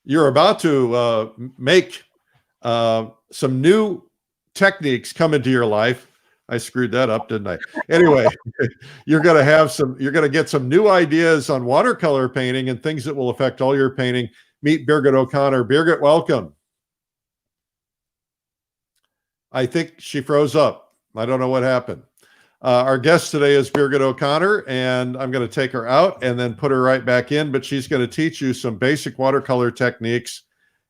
you're about to make some new techniques come into your life. I screwed that up, didn't I? Anyway, you're going to get some new ideas on watercolor painting and things that will affect all your painting. Meet Birgit O'Connor. Birgit, welcome. I think she froze up. I don't know what happened. Our guest today is Birgit O'Connor, and I'm going to take her out and then put her right back in, but she's going to teach you some basic watercolor techniques,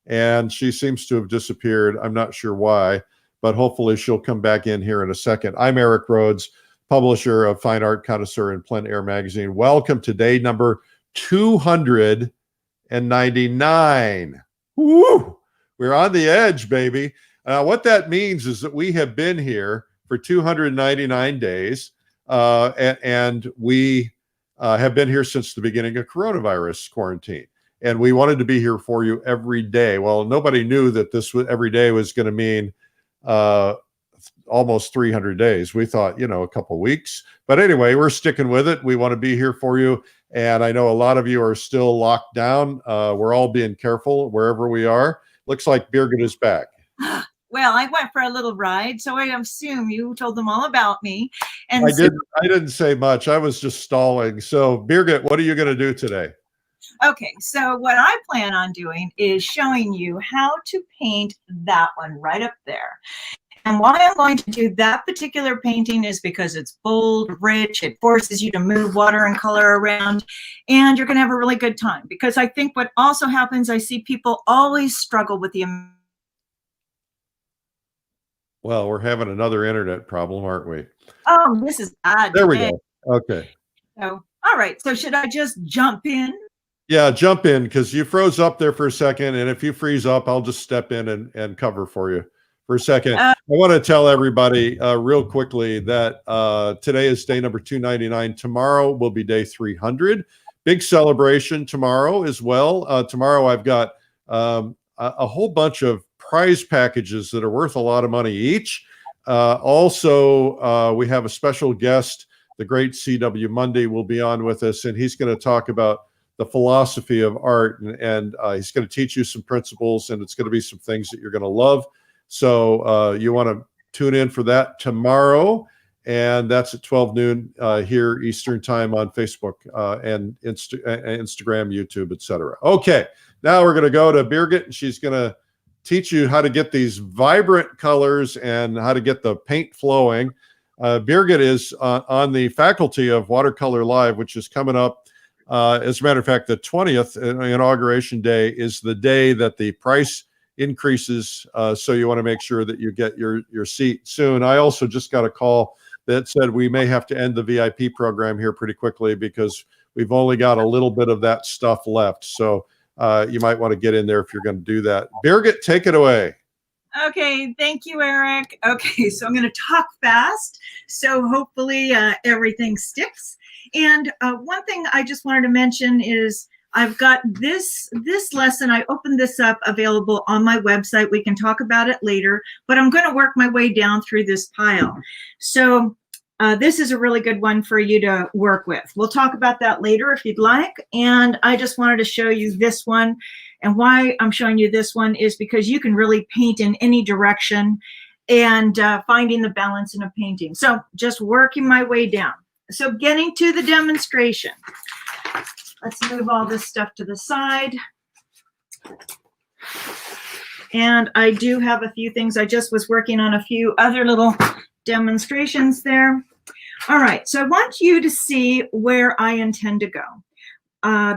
and she seems to have disappeared. I'm not sure why, but hopefully she'll come back in here in a second. I'm Eric Rhoads, publisher of Fine Art Connoisseur and Plein Air magazine. Welcome to day number 299. Woo! We're on the edge, baby. What that means is that we have been here for 299 days, and we have been here since the beginning of coronavirus quarantine. And we wanted to be here for you every day. Well, nobody knew that every day was going to mean almost 300 days. We thought, a couple weeks. But anyway, we're sticking with it. We want to be here for you. And I know a lot of you are still locked down. We're all being careful wherever we are. Looks like Birgit is back. Well, I went for a little ride, so I assume you told them all about me. And I didn't say much. I was just stalling. So Birgit, what are you going to do today? Okay, so what I plan on doing is showing you how to paint that one right up there. And why I'm going to do that particular painting is because it's bold, rich, it forces you to move water and color around, and you're going to have a really good time. Because I think what also happens, I see people always struggle with the... Well, we're having another internet problem, aren't we? Oh, this is odd. There we go. Okay. So, all right. So should I just jump in? Yeah, jump in, because you froze up there for a second. And if you freeze up, I'll just step in and cover for you for a second. I want to tell everybody real quickly that today is day number 299. Tomorrow will be day 300. Big celebration tomorrow as well. Tomorrow I've got a whole bunch of prize packages that are worth a lot of money each. Also, we have a special guest, the great C.W. Mundy will be on with us, and he's going to talk about the philosophy of art, and he's going to teach you some principles, and it's going to be some things that you're going to love. So you want to tune in for that tomorrow, and that's at 12 noon here Eastern time on Facebook and Instagram, YouTube, etc. Okay, now we're going to go to Birgit, and she's going to teach you how to get these vibrant colors and how to get the paint flowing. Birgit is on the faculty of Watercolor Live, which is coming up. As a matter of fact, the 20th inauguration day is the day that the price increases. So you want to make sure that you get your seat soon. I also just got a call that said we may have to end the VIP program here pretty quickly because we've only got a little bit of that stuff left. So you might want to get in there if you're going to do that. Birgit, take it away. Okay, thank you, Eric. Okay, so I'm going to talk fast, so hopefully everything sticks. And one thing I just wanted to mention is I've got this lesson. I opened this up, available on my website. We can talk about it later, but I'm going to work my way down through this pile. So this is a really good one for you to work with. We'll talk about that later if you'd like. And I just wanted to show you this one. And why I'm showing you this one is because you can really paint in any direction and finding the balance in a painting. So just working my way down. So getting to the demonstration. Let's move all this stuff to the side. And I do have a few things. I just was working on a few other little demonstrations there. All right, so I want you to see where I intend to go.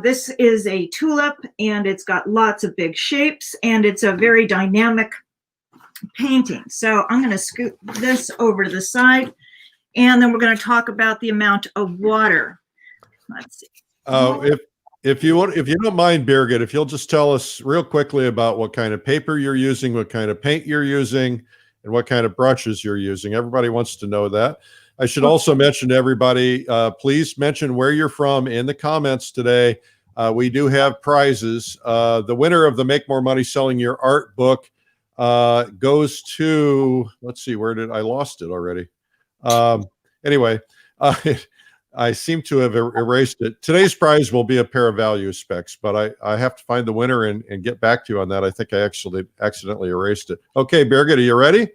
This is a tulip, and it's got lots of big shapes, and it's a very dynamic painting. So I'm going to scoot this over to the side, and then we're going to talk about the amount of water. Let's see. If you don't mind, Birgit, if you'll just tell us real quickly about what kind of paper you're using, what kind of paint you're using, and what kind of brushes you're using. Everybody wants to know that. I should also mention to everybody, please mention where you're from in the comments today. We do have prizes. The winner of the Make More Money Selling Your Art book goes to, let's see, I lost it already. Anyway, I seem to have erased it. Today's prize will be a pair of value specs, but I have to find the winner and get back to you on that. I think I actually accidentally erased it. Okay, Birgit, are you ready?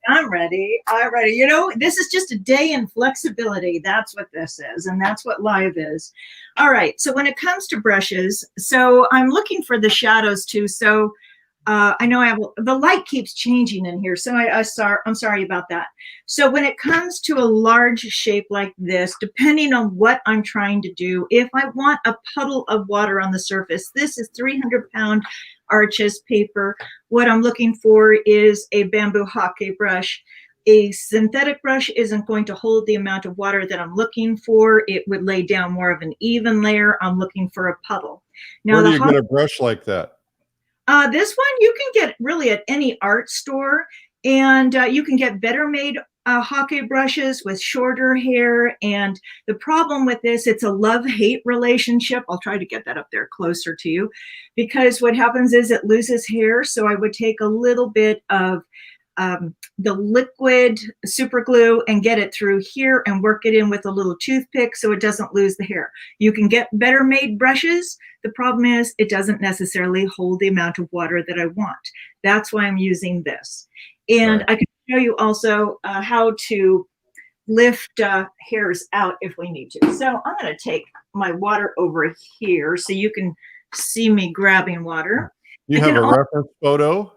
I'm ready. I'm ready. You know, this is just a day in flexibility. That's what this is, and that's what live is. All right. So when it comes to brushes, so I'm looking for the shadows too. So I know I have the light keeps changing in here, so I'm sorry about that. So when it comes to a large shape like this, depending on what I'm trying to do, if I want a puddle of water on the surface, this is 300-pound Arches paper. What I'm looking for is a bamboo hockey brush. A synthetic brush isn't going to hold the amount of water that I'm looking for. It would lay down more of an even layer. I'm looking for a puddle. Now, where do you get a brush like that? This one you can get really at any art store, and you can get better made hockey brushes with shorter hair. And the problem with this, it's a love-hate relationship. I'll try to get that up there closer to you, because what happens is it loses hair. So I would take a little bit of the liquid super glue and get it through here and work it in with a little toothpick so it doesn't lose the hair. You can get better made brushes. The problem is it doesn't necessarily hold the amount of water that I want. That's why I'm using this. And I can show you also how to lift hairs out if we need to. So I'm going to take my water over here so you can see me grabbing water. You have a reference photo?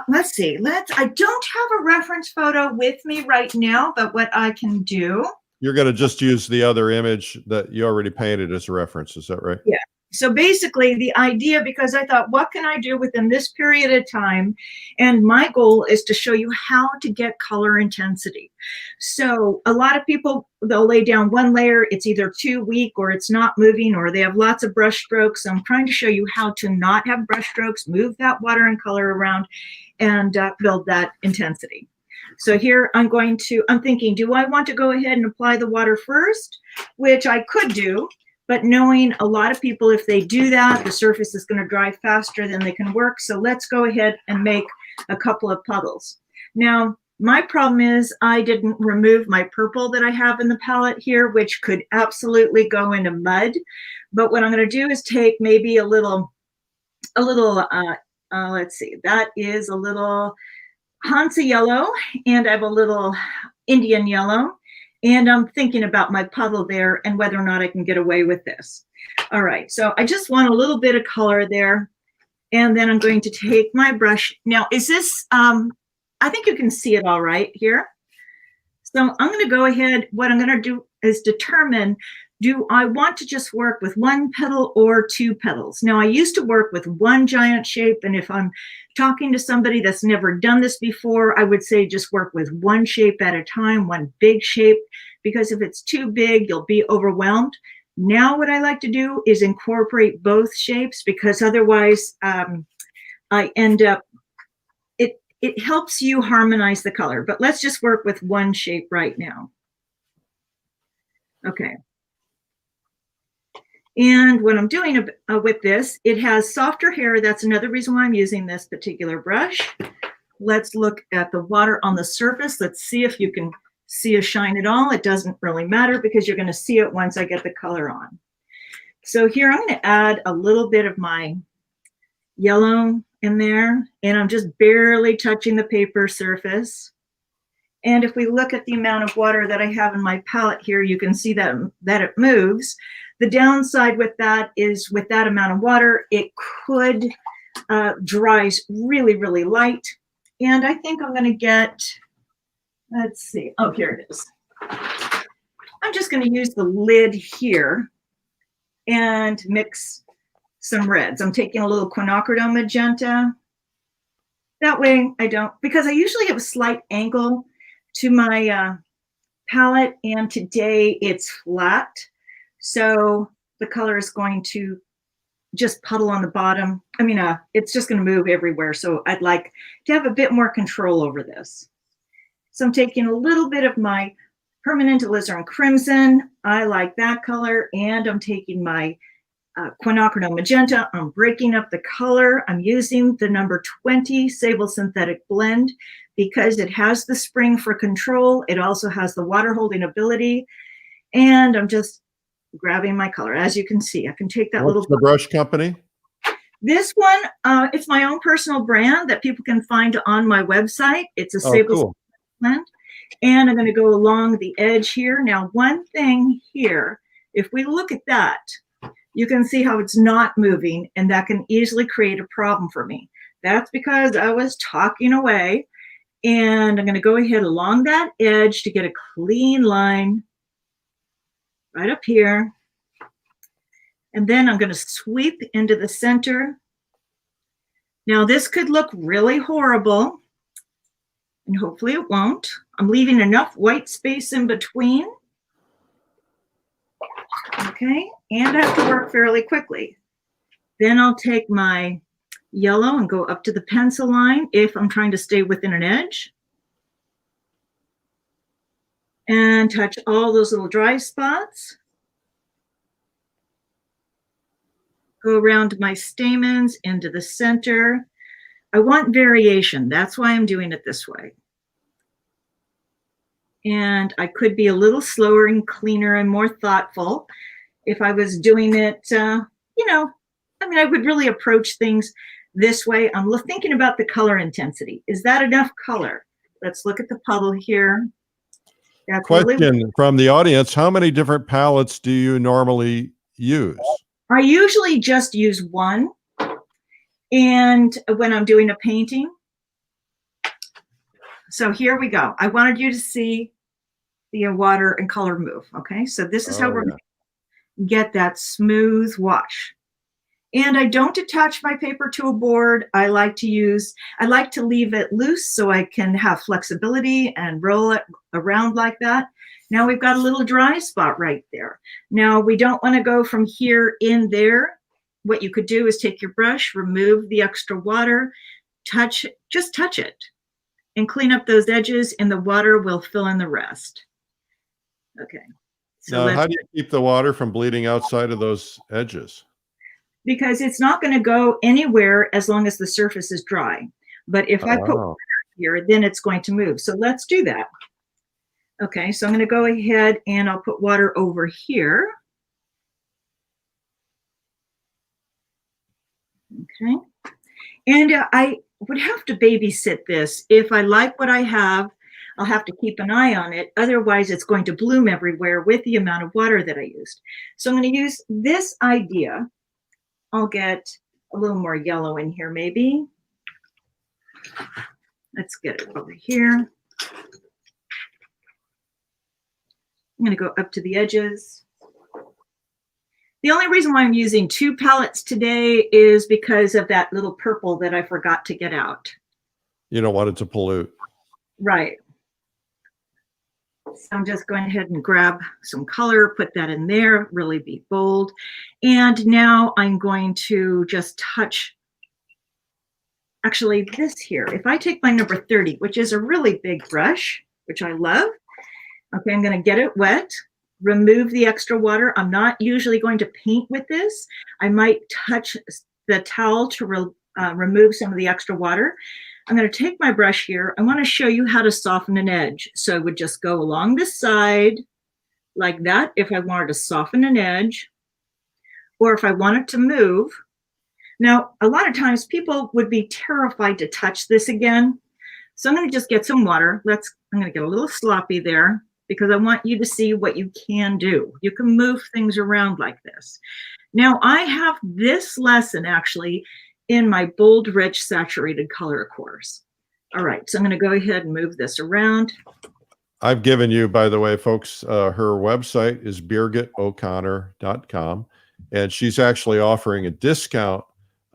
Let's see. I don't have a reference photo with me right now, but what I can do. You're going to just use the other image that you already painted as a reference. Is that right? Yeah. So basically the idea, because I thought, what can I do within this period of time? And my goal is to show you how to get color intensity. So a lot of people, they'll lay down one layer. It's either too weak or it's not moving, or they have lots of brush strokes. So I'm trying to show you how to not have brush strokes, move that water and color around, and build that intensity. So here I'm thinking, do I want to go ahead and apply the water first, which I could do, but knowing a lot of people, if they do that, the surface is going to dry faster than they can work. So let's go ahead and make a couple of puddles. Now, my problem is I didn't remove my purple that I have in the palette here, which could absolutely go into mud. But what I'm going to do is take maybe a little, let's see, that is a little Hansa yellow, and I have a little Indian yellow. And I'm thinking about my puddle there and whether or not I can get away with this. All right, so I just want a little bit of color there. And then I'm going to take my brush. Now, is this, I think you can see it all right here. So I'm going to go ahead. What I'm going to do is determine, do I want to just work with one petal or two petals? Now, I used to work with one giant shape, and if I'm talking to somebody that's never done this before, I would say just work with one shape at a time, one big shape, because if it's too big, you'll be overwhelmed. Now, what I like to do is incorporate both shapes, because otherwise I end up, it helps you harmonize the color. But let's just work with one shape right now. Okay. And what I'm doing with this, it has softer hair. That's another reason why I'm using this particular brush. Let's look at the water on the surface. Let's see if you can see a shine at all. It doesn't really matter because you're going to see it once I get the color on. So here I'm going to add a little bit of my yellow in there, and I'm just barely touching the paper surface. And if we look at the amount of water that I have in my palette here, you can see that it moves. The downside with that is with that amount of water, it could dries really, really light. And I think I'm going to get, let's see. Oh, here it is. I'm just going to use the lid here and mix some reds. I'm taking a little quinacridone magenta. That way I don't, because I usually have a slight angle to my palette, and today it's flat. So the color is going to just puddle on the bottom. I mean, it's just going to move everywhere. So I'd like to have a bit more control over this. So I'm taking a little bit of my permanent alizarin crimson. I like that color. And I'm taking my quinacridone magenta. I'm breaking up the color. I'm using the number 20 Sable Synthetic Blend because it has the spring for control. It also has the water holding ability. And I'm just grabbing my color. As you can see, I can take that What's the brush company? This one, it's my own personal brand that people can find on my website. It's a Cool. blend. And I'm going to go along the edge here. Now, one thing here, if we look at that, you can see how it's not moving, and that can easily create a problem for me. That's because I was talking away, and I'm going to go ahead along that edge to get a clean line right up here. And then I'm going to sweep into the center. Now, this could look really horrible, and hopefully it won't. I'm leaving enough white space in between. Okay, and I have to work fairly quickly. Then I'll take my yellow and go up to the pencil line if I'm trying to stay within an edge. And touch all those little dry spots. Go around my stamens into the center. I want variation. That's why I'm doing it this way. And I could be a little slower and cleaner and more thoughtful if I was doing it, you know, I mean, I would really approach things this way. I'm thinking about the color intensity. Is that enough color? Let's look at the puddle here. That's Question really from the audience. How many different palettes do you normally use? I usually just use one. And when I'm doing a painting. So here we go. I wanted you to see the water and color move. Okay, so this is how we're going to get that smooth wash. And I don't attach my paper to a board. I like to leave it loose so I can have flexibility and roll it around like that. Now we've got a little dry spot right there. Now we don't want to go from here in there. What you could do is take your brush, remove the extra water, just touch it and clean up those edges, and the water will fill in the rest. Okay. So now, how do you keep the water from bleeding outside of those edges? Because it's not going to go anywhere as long as the surface is dry. But if I put water here, then it's going to move. So let's do that. Okay, so I'm going to go ahead and I'll put water over here. Okay, and I would have to babysit this. If I like what I have, I'll have to keep an eye on it. Otherwise, it's going to bloom everywhere with the amount of water that I used. So I'm going to use this idea. I'll get a little more yellow in here, maybe. Let's get it over here. I'm going to go up to the edges. The only reason why I'm using 2 palettes today is because of that little purple that I forgot to get out. You don't want it to pollute. Right. So I'm just going ahead and grab some color, put that in there, really be bold. And now I'm going to just touch, actually this here. If I take my number 30, which is a really big brush, which I love. Okay, I'm going to get it wet, remove the extra water. I'm not usually going to paint with this. I might touch the towel to remove some of the extra water. I'm going to take my brush here. I want to show you how to soften an edge. So I would just go along the side like that if I wanted to soften an edge, or if I wanted to move. Now, a lot of times people would be terrified to touch this again. So I'm going to just get some water. I'm going to get a little sloppy there because I want you to see what you can do. You can move things around like this. Now, I have this lesson actually in my bold, rich, saturated color course. All right, so I'm going to go ahead and move this around. I've given you, by the way, folks, her website is birgitoconnor.com, and she's actually offering a discount,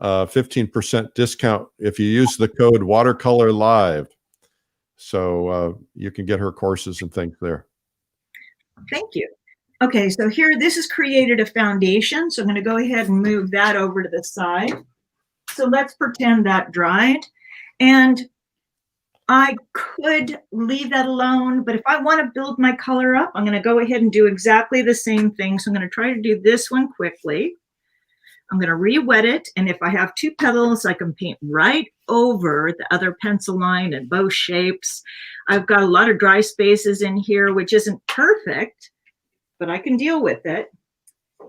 15% discount if you use the code watercolorlive. So you can get her courses and things there. Thank you. Okay, so here, this has created a foundation. So I'm going to go ahead and move that over to the side. So let's pretend that dried. And I could leave that alone, but if I want to build my color up, I'm going to go ahead and do exactly the same thing. So I'm going to try to do this one quickly. I'm going to re-wet it, and if I have 2 petals, I can paint right over the other pencil line in both shapes. I've got a lot of dry spaces in here, which isn't perfect, but I can deal with it.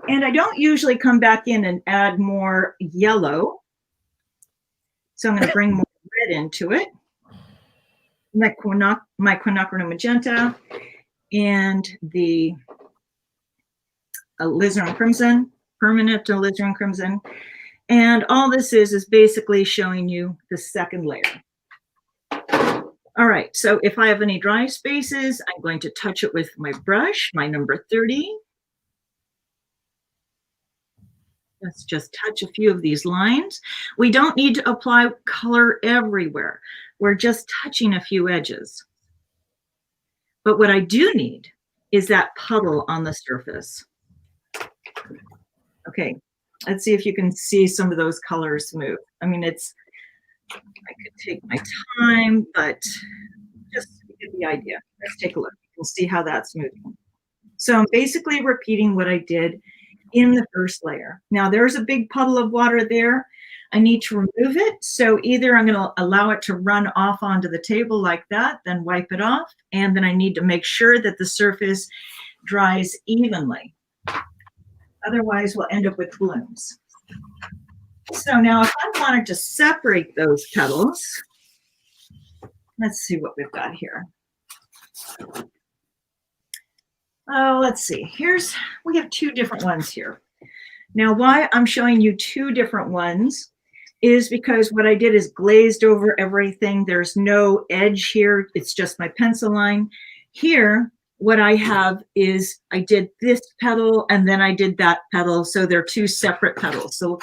And I don't usually come back in and add more yellow. So I'm going to bring more red into it. My quinacridone magenta and the alizarin crimson, permanent alizarin crimson. And all this is basically showing you the second layer. All right, so if I have any dry spaces, I'm going to touch it with my brush, my number 30. Let's just touch a few of these lines. We don't need to apply color everywhere. We're just touching a few edges. But what I do need is that puddle on the surface. Okay, let's see if you can see some of those colors move. I mean, I could take my time, but just to get the idea. Let's take a look. You can see how that's moving. So I'm basically repeating what I did in the first layer. Now there's a big puddle of water there. I need to remove it. So either I'm going to allow it to run off onto the table like that, then wipe it off. And then I need to make sure that the surface dries evenly. Otherwise we'll end up with blooms. So now if I wanted to separate those petals, let's see what we've got here. Oh, let's see. We have two different ones here. Now, why I'm showing you two different ones is because what I did is glazed over everything. There's no edge here. It's just my pencil line. Here, what I have is I did this petal and then I did that petal. So they're two separate petals. So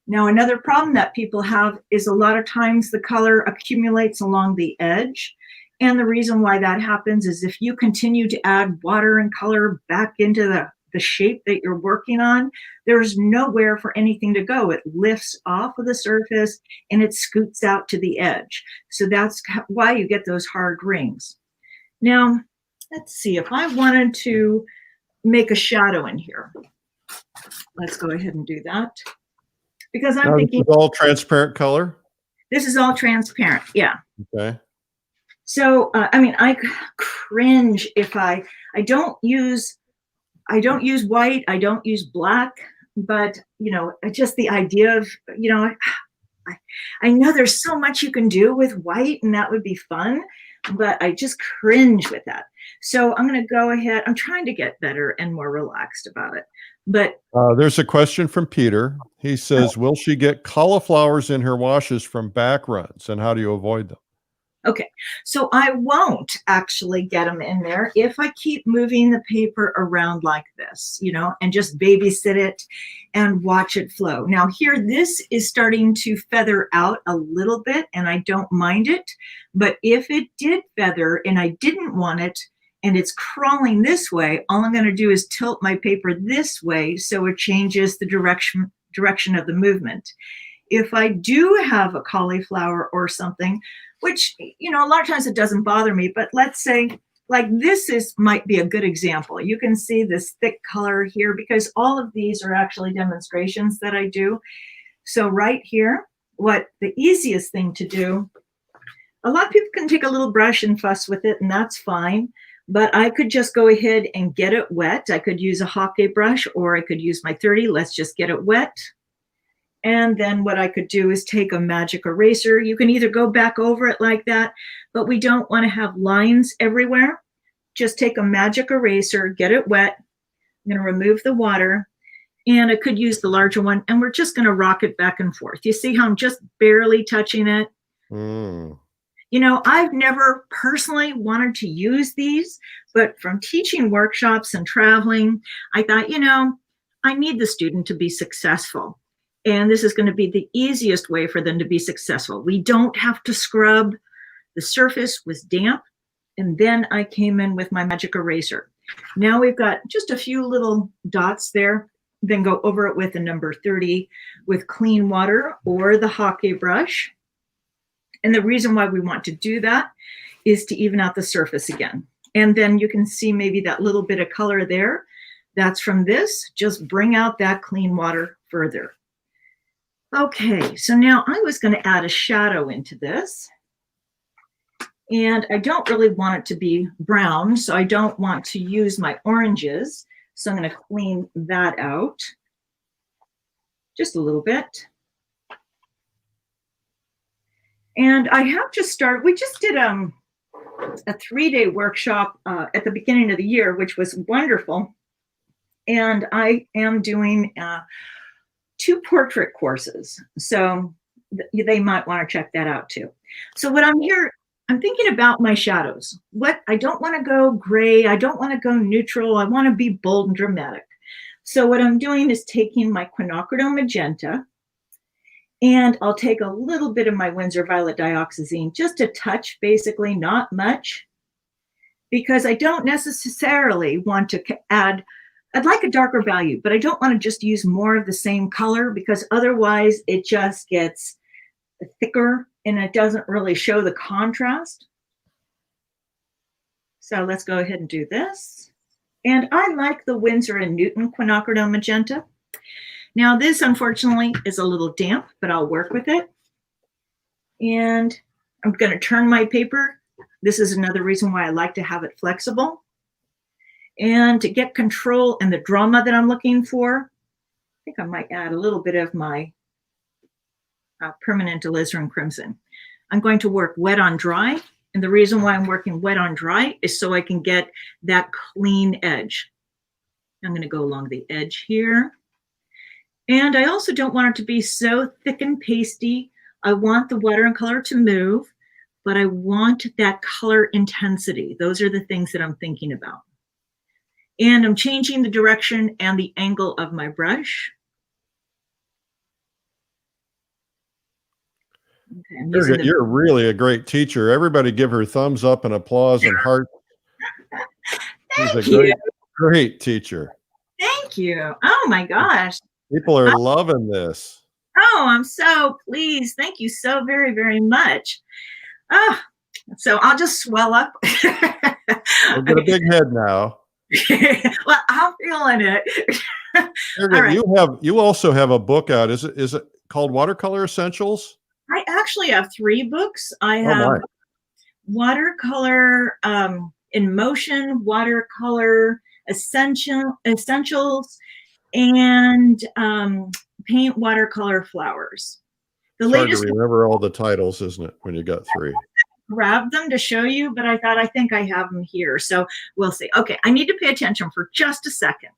now another problem that people have is a lot of times the color accumulates along the edge. And the reason why that happens is if you continue to add water and color back into the shape that you're working on, there's nowhere for anything to go. It lifts off of the surface and it scoots out to the edge. So that's why you get those hard rings. Now, let's see, if I wanted to make a shadow in here, let's go ahead and do that. Because I'm thinking— This is all transparent color? This is all transparent, yeah. Okay. So, I mean, I cringe if I don't use white, I don't use black, but, you know, just the idea of, you know, I know there's so much you can do with white and that would be fun, but I just cringe with that. So I'm going to go ahead. I'm trying to get better and more relaxed about it. But there's a question from Peter. He says, will she get cauliflowers in her washes from back runs, and how do you avoid them? Okay, so I won't actually get them in there if I keep moving the paper around like this, you know, and just babysit it and watch it flow. Now here, this is starting to feather out a little bit and I don't mind it, but if it did feather and I didn't want it and it's crawling this way, all I'm going to do is tilt my paper this way so it changes the direction of the movement. If I do have a cauliflower or something, which, you know, a lot of times it doesn't bother me, but let's say like this might be a good example. You can see this thick color here because all of these are actually demonstrations that I do. So right here, what the easiest thing to do, a lot of people can take a little brush and fuss with it and that's fine, but I could just go ahead and get it wet. I could use a hockey brush or I could use my 30. Let's just get it wet. And then what I could do is take a magic eraser. You can either go back over it like that, but we don't want to have lines everywhere. Just take a magic eraser, get it wet. I'm going to remove the water, and I could use the larger one, and we're just going to rock it back and forth. You see how I'm just barely touching it? Mm. You know, I've never personally wanted to use these, but from teaching workshops and traveling, I thought, you know, I need the student to be successful. And this is going to be the easiest way for them to be successful. We don't have to scrub. The surface was damp. And then I came in with my magic eraser. Now we've got just a few little dots there. Then go over it with a number 30 with clean water or the hockey brush. And the reason why we want to do that is to even out the surface again. And then you can see maybe that little bit of color there. That's from this. Just bring out that clean water further. Okay, so now I was going to add a shadow into this. And I don't really want it to be brown, so I don't want to use my oranges. So I'm going to clean that out just a little bit. And I have just started, we just did a 3-day workshop at the beginning of the year, which was wonderful. And I am doing 2 portrait courses. So they might want to check that out too. So what I'm thinking about my shadows. I don't want to go gray. I don't want to go neutral. I want to be bold and dramatic. So what I'm doing is taking my quinacridone magenta, and I'll take a little bit of my Winsor Violet Dioxazine, just a touch, basically, not much, because I don't necessarily want to add, I'd like a darker value, but I don't want to just use more of the same color, because otherwise it just gets thicker and it doesn't really show the contrast. So let's go ahead and do this. And I like the Winsor & Newton quinacridone magenta. Now this, unfortunately, is a little damp, but I'll work with it. And I'm going to turn my paper. This is another reason why I like to have it flexible. And to get control and the drama that I'm looking for, I think I might add a little bit of my permanent alizarin crimson. I'm going to work wet on dry. And the reason why I'm working wet on dry is so I can get that clean edge. I'm going to go along the edge here. And I also don't want it to be so thick and pasty. I want the watercolor to move, but I want that color intensity. Those are the things that I'm thinking about. And I'm changing the direction and the angle of my brush. Okay, you're really a great teacher. Everybody give her thumbs up and applause and heart. Thank you. Great teacher. Thank you. Oh my gosh. People are loving this. Oh, I'm so pleased. Thank you so very, very much. Oh, so I'll just swell up. You've got a big head now. Well, I'm feeling it. Right. You also have a book out. Is it called Watercolor Essentials? I actually have 3 books. I have Watercolor in Motion, Watercolor Essentials, and Paint Watercolor Flowers. The latest. Hard to remember all the titles, isn't it, when you got 3? Grabbed them to show you, but I think I have them here. So we'll see. Okay, I need to pay attention for just a second.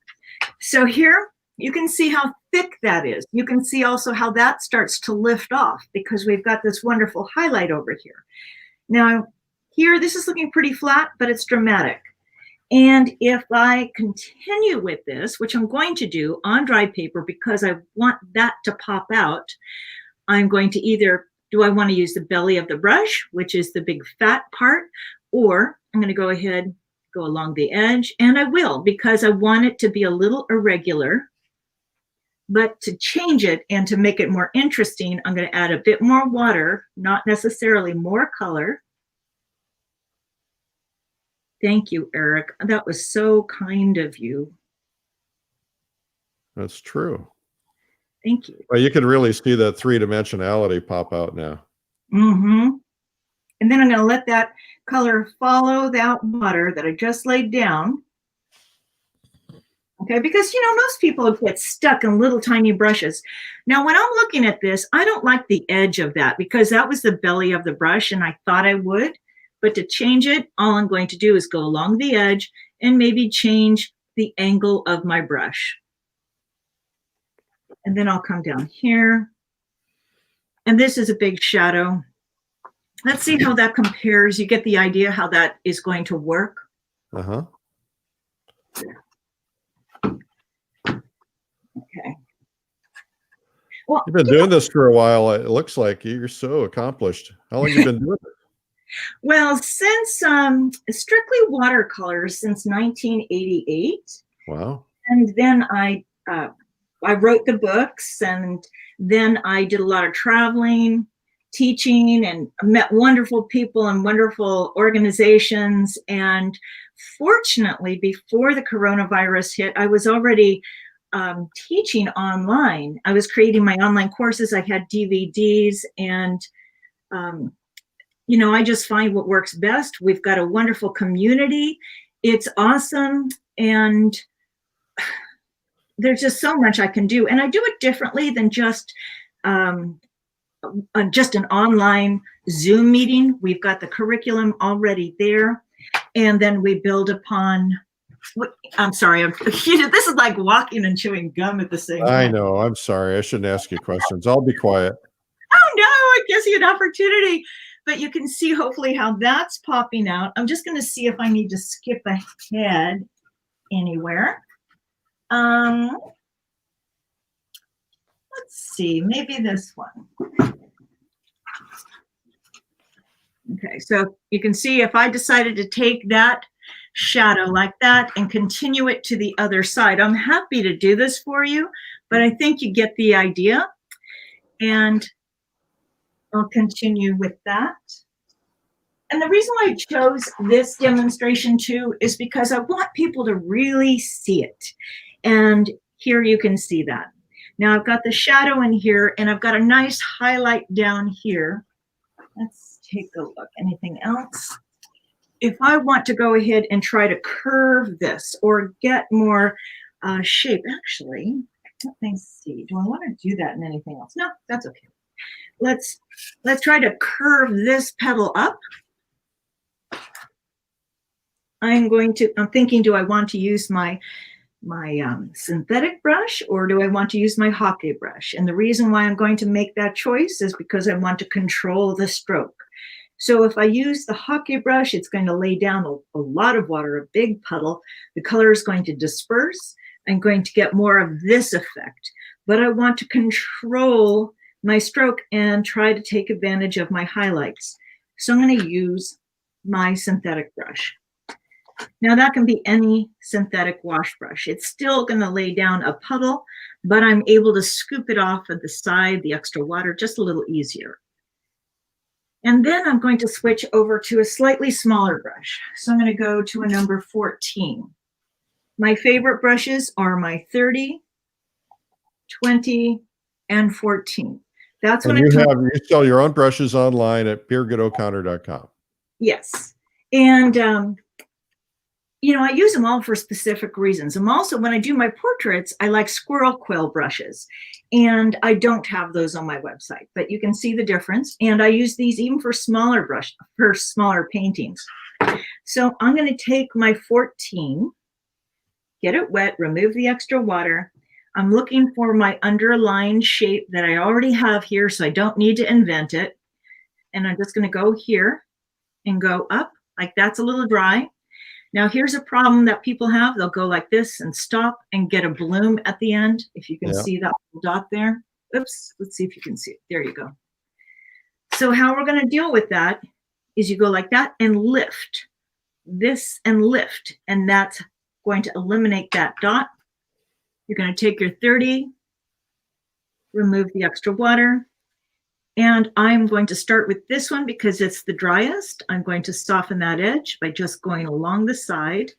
So here you can see how thick that is. You can see also how that starts to lift off because we've got this wonderful highlight over here. Now here, this is looking pretty flat, but it's dramatic. And if I continue with this, which I'm going to do on dry paper because I want that to pop out, I'm going to either, do I want to use the belly of the brush, which is the big fat part, or I'm going to go ahead, go along the edge, and I will because I want it to be a little irregular. But to change it and to make it more interesting, I'm going to add a bit more water, not necessarily more color. Thank you, Eric. That was so kind of you. That's true. Thank you. Well, you can really see that 3-dimensionality pop out now. Mm-hmm. And then I'm going to let that color follow that water that I just laid down. Okay, because, you know, most people get stuck in little tiny brushes. Now, when I'm looking at this, I don't like the edge of that because that was the belly of the brush and I thought I would. But to change it, all I'm going to do is go along the edge and maybe change the angle of my brush. And then I'll come down here. And this is a big shadow. Let's see how that compares. You get the idea how that is going to work. Uh-huh. Okay. Well, you've been doing this for a while. It looks like you're so accomplished. How long have you been doing it? Well, since strictly watercolors since 1988. Wow. And then I wrote the books, and then I did a lot of traveling, teaching, and met wonderful people and wonderful organizations. And fortunately, before the coronavirus hit, I was already teaching online. I was creating my online courses. I had DVDs, and you know, I just find what works best. We've got a wonderful community. It's awesome. And there's just so much I can do. And I do it differently than just an online Zoom meeting. We've got the curriculum already there. And then we build upon, I'm sorry, this is like walking and chewing gum at the same time. I know. I'm sorry. I shouldn't ask you questions. I'll be quiet. Oh, no, it gives you an opportunity. But you can see hopefully how that's popping out. I'm just going to see if I need to skip ahead anywhere. Let's see, maybe this one. Okay, so you can see if I decided to take that shadow like that and continue it to the other side. I'm happy to do this for you, but I think you get the idea. And I'll continue with that. And the reason why I chose this demonstration too is because I want people to really see it. And here you can see that. Now I've got the shadow in here and I've got a nice highlight down here. Let's take a look. Anything else? If I want to go ahead and try to curve this or get more shape, actually, let me see. Do I want to do that in anything else? No, that's okay. Let's try to curve this petal up. I'm thinking, do I want to use my synthetic brush or do I want to use my hockey brush? And the reason why I'm going to make that choice is because I want to control the stroke. So if I use the hockey brush, it's going to lay down a lot of water, a big puddle. The color is going to disperse. I'm going to get more of this effect, but I want to control my stroke and try to take advantage of my highlights. So I'm going to use my synthetic brush. Now that can be any synthetic wash brush. It's still going to lay down a puddle, but I'm able to scoop it off at the side, the extra water, just a little easier. And then I'm going to switch over to a slightly smaller brush. So I'm going to go to a number 14. My favorite brushes are my 30, 20, and 14. That's what you sell your own brushes online at BirgitO'Connor.com. Yes. And, you know, I use them all for specific reasons. I'm also, when I do my portraits, I like squirrel quill brushes. And I don't have those on my website, but you can see the difference. And I use these even for smaller paintings. So I'm going to take my 14, get it wet, remove the extra water. I'm looking for my underlined shape that I already have here, so I don't need to invent it. And I'm just going to go here and go up, like that's a little dry. Now here's a problem that people have. They'll go like this and stop and get a bloom at the end. If you can see that dot there. Oops, let's see if you can see it. There you go. So how we're going to deal with that is you go like that and lift this and lift, and that's going to eliminate that dot. You're going to take your 30, remove the extra water, and I'm going to start with this one because it's the driest. I'm going to soften that edge by just going along the side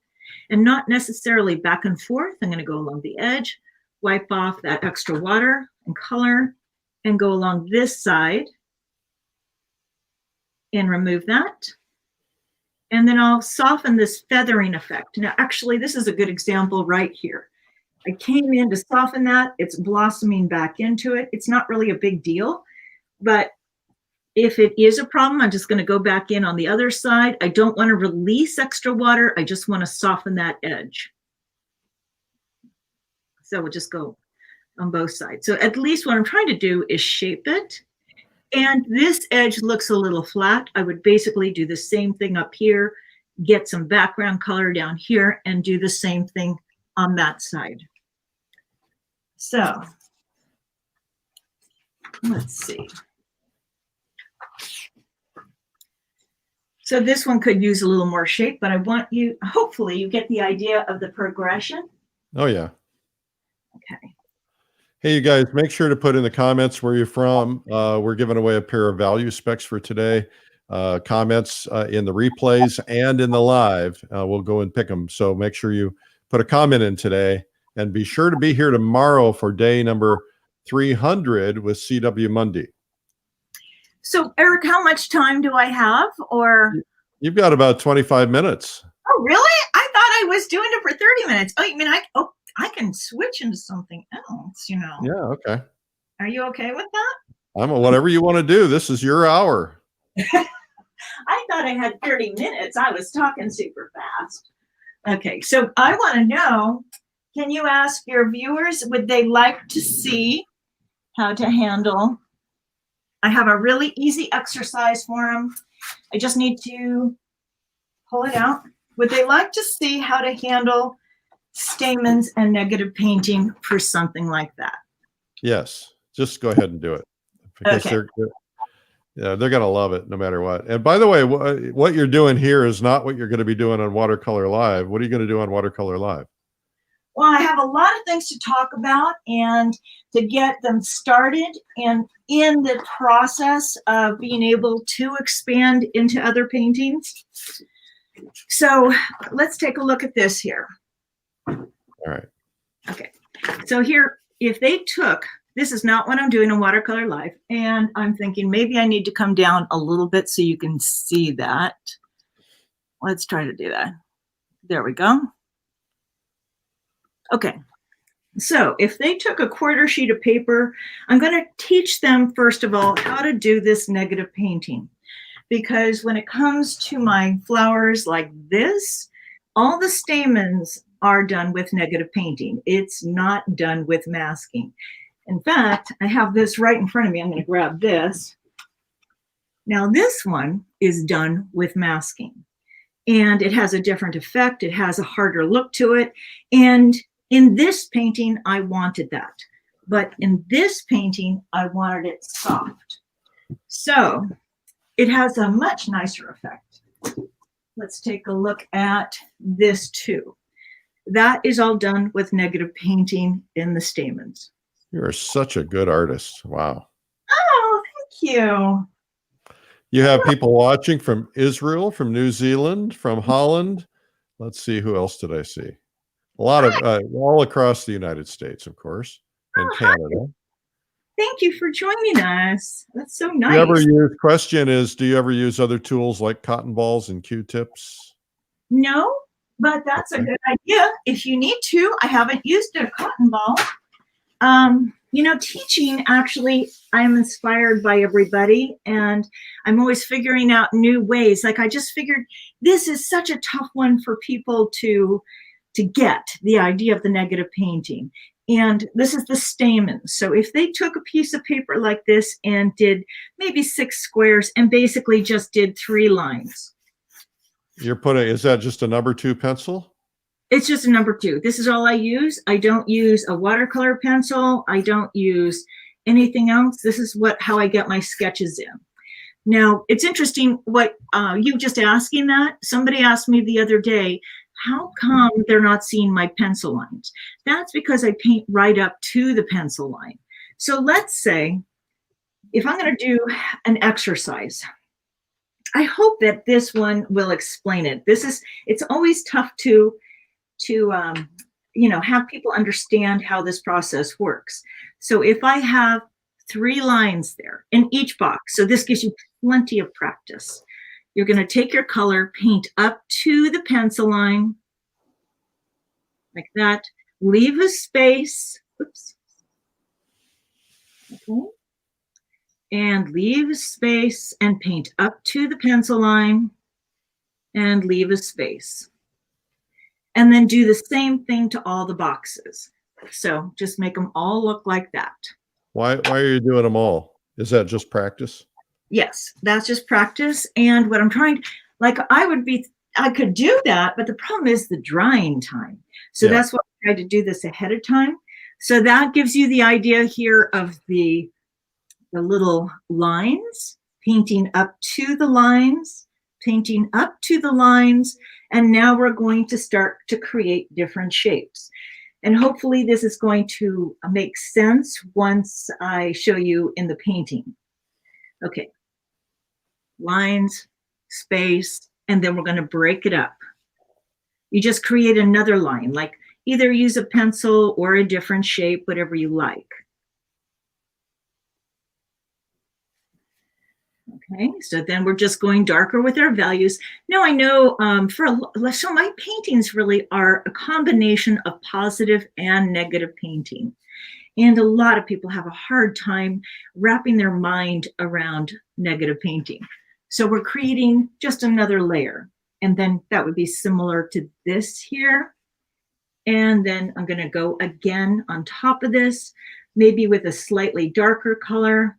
and not necessarily back and forth. I'm going to go along the edge, wipe off that extra water and color, and go along this side and remove that. And then I'll soften this feathering effect. Now, actually, this is a good example right here. I came in to soften that. It's blossoming back into it. It's not really a big deal, but if it is a problem, I'm just going to go back in on the other side. I don't want to release extra water. I just want to soften that edge. So we'll just go on both sides. So at least what I'm trying to do is shape it. And this edge looks a little flat. I would basically do the same thing up here, get some background color down here, and do the same thing on that side. So let's see. So this one could use a little more shape, but I want you, hopefully you get the idea of the progression. Oh, yeah. Okay. Hey, you guys, make sure to put in the comments where you're from. We're giving away a pair of value specs for today. Comments in the replays and in the live. We'll go and pick them. So make sure you put a comment in today and be sure to be here tomorrow for day number 300 with CW Monday. So Eric, how much time do I have? Or you've got about 25 minutes. Oh, really? I thought I was doing it for 30 minutes. Oh, you mean I I can switch into something else, you know. Yeah, okay. Are you okay with that? Whatever you want to do. This is your hour. I thought I had 30 minutes. I was talking super fast. Okay, so I want to know, can you ask your viewers, would they like to see how to handle? I have a really easy exercise for them. I just need to pull it out. Would they like to see how to handle stamens and negative painting for something like that? Yes, just go ahead and do it, because Okay. they're going to love it no matter what. And by the way, what you're doing here is not what you're going to be doing on Watercolor Live. What are you going to do on Watercolor Live? Well, I have a lot of things to talk about and to get them started and in the process of being able to expand into other paintings. So let's take a look at this here. All right. Okay. So here, if they took, this is not what I'm doing in Watercolor Live, and I'm thinking maybe I need to come down a little bit so you can see that. Let's try to do that. There we go. Okay. So if they took a quarter sheet of paper, I'm going to teach them, first of all, how to do this negative painting. Because when it comes to my flowers like this, all the stamens are done with negative painting. It's not done with masking. In fact, I have this right in front of me. I'm going to grab this. Now this one is done with masking. And it has a different effect. It has a harder look to it. And in this painting, I wanted that. But in this painting, I wanted it soft. So it has a much nicer effect. Let's take a look at this too. That is all done with negative painting in the stamens. You're such a good artist. Wow. Oh, thank you. You have people watching from Israel, from New Zealand, from Holland. Let's see, who else did I see? A lot of all across the United States, of course, and Canada. Thank you for joining us. That's so nice. Question is, do you ever use other tools like cotton balls and Q-tips? No, but that's a good idea. If you need to, I haven't used a cotton ball. You know, teaching, actually, I'm inspired by everybody, and I'm always figuring out new ways. Like I just figured this is such a tough one for people to get the idea of the negative painting. And this is the stamen. So if they took a piece of paper like this and did maybe 6 squares and basically just did 3 lines. Is that just a number 2 pencil? It's just a number 2. This is all I use. I don't use a watercolor pencil. I don't use anything else. This is how I get my sketches in. Now, it's interesting what you just asking that. Somebody asked me the other day, how come they're not seeing my pencil lines? That's because I paint right up to the pencil line. So let's say if I'm going to do an exercise, I hope that this one will explain it. It's always tough to have people understand how this process works. So if I have 3 lines there in each box, so this gives you plenty of practice. You're going to take your color, paint up to the pencil line, like that. Leave a space. Oops. Okay. And leave a space and paint up to the pencil line and leave a space. And then do the same thing to all the boxes. So just make them all look like that. Why are you doing them all? Is that just practice? Yes, that's just practice. And what I'm trying, I could do that, but the problem is the drying time. So that's why I tried to do this ahead of time. So that gives you the idea here of the little lines, painting up to the lines, painting up to the lines. And now we're going to start to create different shapes. And hopefully this is going to make sense once I show you in the painting. Okay. Lines, space, and then we're going to break it up. You just create another line, like either use a pencil or a different shape, whatever you like. Okay. Okay, so then we're just going darker with our values. Now I know so my paintings really are a combination of positive and negative painting. And a lot of people have a hard time wrapping their mind around negative painting. So we're creating just another layer. And then that would be similar to this here. And then I'm going to go again on top of this, maybe with a slightly darker color.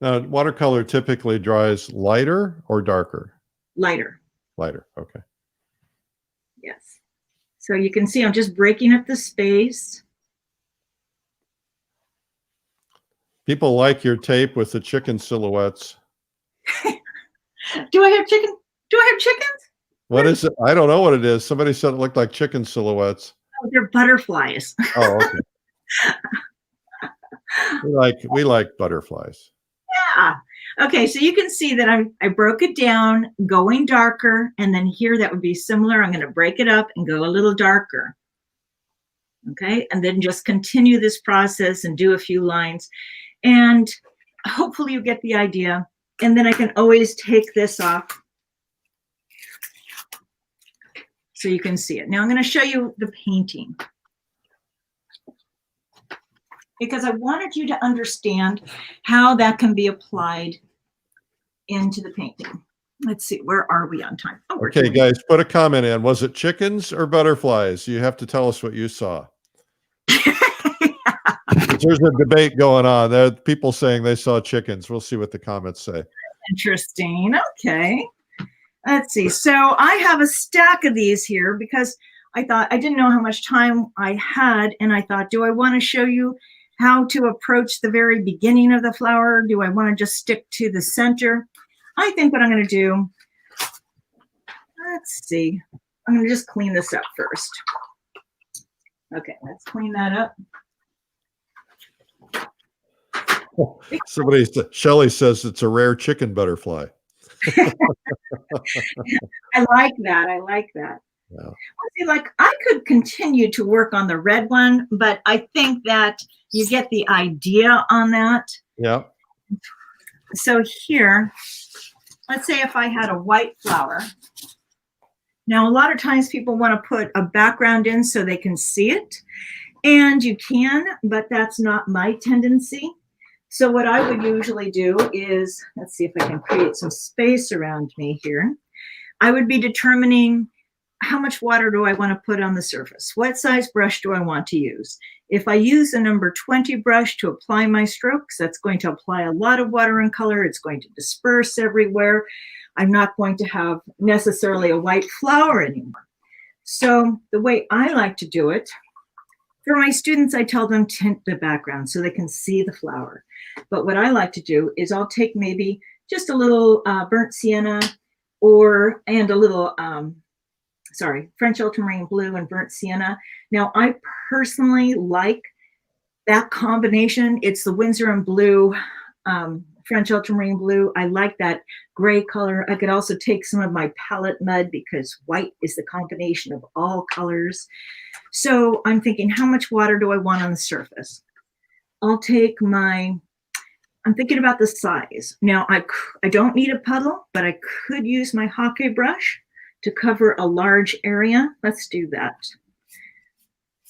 Now, watercolor typically dries lighter or darker? Lighter. Lighter, okay. Yes. So you can see I'm just breaking up the space. People like your tape with the chicken silhouettes. Do I have chicken? Do I have chickens? What is it? I don't know what it is. Somebody said it looked like chicken silhouettes. Oh, they're butterflies. Oh, okay. we like butterflies. Yeah. Okay, so you can see that I broke it down, going darker, and then here that would be similar. I'm going to break it up and go a little darker. Okay, and then just continue this process and do a few lines. And hopefully you get the idea. And then I can always take this off so you can see it. Now I'm going to show you the painting, because I wanted you to understand how that can be applied into the painting. Let's see, where are we on time? Oh, okay, guys, put a comment in. Was it chickens or butterflies? You have to tell us what you saw. There's a debate going on. There are people saying they saw chickens. We'll see what the comments say. Interesting. Okay. Let's see. So I have a stack of these here because I thought I didn't know how much time I had. And I thought, do I want to show you how to approach the very beginning of the flower? Do I want to just stick to the center? I think what I'm going to do, let's see. I'm going to just clean this up first. Okay, let's clean that up. Shelley says it's a rare chicken butterfly. I like that. I like that. Yeah. See, like I could continue to work on the red one, but I think that you get the idea on that. Yeah. So here, let's say if I had a white flower. Now, a lot of times people want to put a background in so they can see it. And you can, but that's not my tendency. So what I would usually do is, let's see if I can create some space around me here. I would be determining how much water do I want to put on the surface? What size brush do I want to use? If I use a number 20 brush to apply my strokes, that's going to apply a lot of water and color. It's going to disperse everywhere. I'm not going to have necessarily a white flower anymore. So the way I like to do it, for my students, I tell them tint the background so they can see the flower. But what I like to do is I'll take maybe just a little burnt sienna and a little, French ultramarine blue and burnt sienna. Now, I personally like that combination. It's the Winsor and blue, French ultramarine blue. I like that gray color. I could also take some of my palette mud because white is the combination of all colors. So I'm thinking, how much water do I want on the surface? I'll take I'm thinking about the size. Now, I don't need a puddle, but I could use my hake brush to cover a large area. Let's do that.